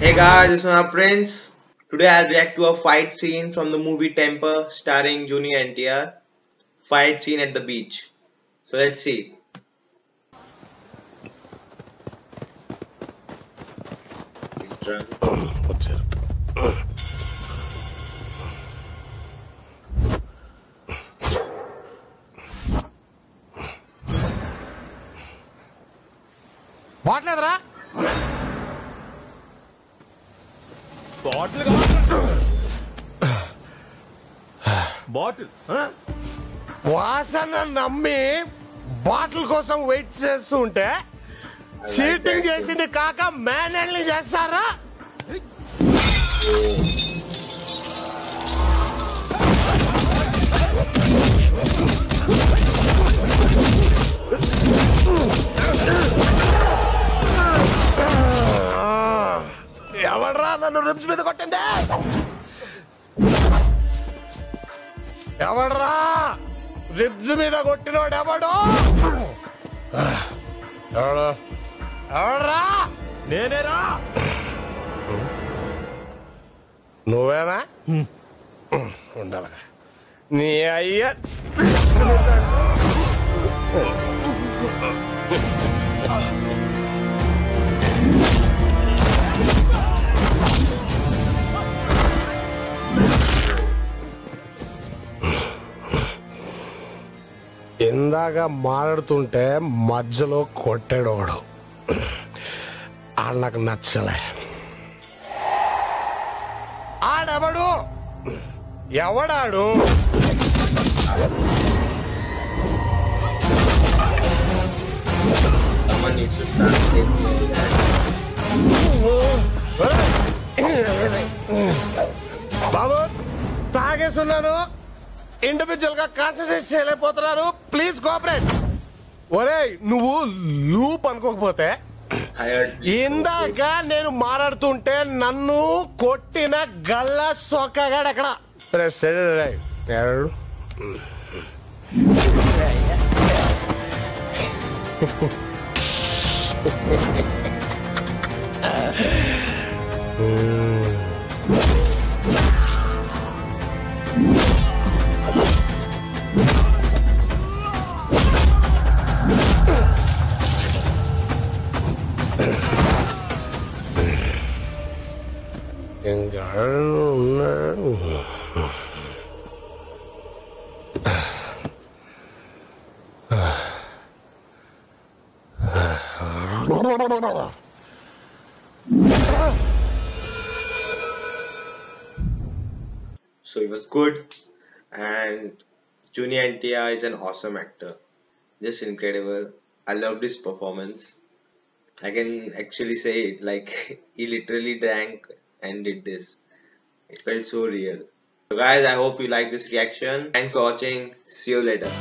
Hey guys, this is my Prince. Today I'll react to a fight scene from the movie Temper starring Junior NTR. Fight scene at the beach. So let's see. He's drunk. వచ్చారు. బాట్లేదురా bottle bottle వాసన నమ్మి bottle కోసం wait చేస్తూ ఉంటే cheating చేసింది కాక మేనల్ని చేస్తారా? ఎవడ్రా నన్ను రిబ్స్ మీద కొట్టింది? ఎవడ్రా రిబ్స్ మీద కొట్టినోడు? ఎవడు ఎవడు ఎవడ్రా? నేనేరా. నువ్వేనా? ఉండాలి నీ అయ్య. ఇందాక మాట్లాడుతుంటే మధ్యలో కొట్టాడు ఒకడు. ఆడు నాకు నచ్చలే. ఆడెవడు? ఎవడాడు? Someone needs to start taking బాబు తాగేస్తున్నాను, ఇండివిజువల్ గా కాన్సన్ట్రేట్ చేయలేకపోతున్నాను, ప్లీజ్ కోఆపరేట్. ఒరే నువ్వు లూప్ అనుకోకపోతే ఇందాక నేను మాట్లాడుతుంటే నన్ను కొట్టిన గల్ల సొక్కగాడు ఎక్కడ? ఇంకా ఉన్నాడు. So it was good, and Junior NTR is an awesome actor. Just incredible. I loved his performance. I can actually say it like he literally drank and did this. It felt so real. So guys, I hope you like this reaction. Thanks for watching. See you later.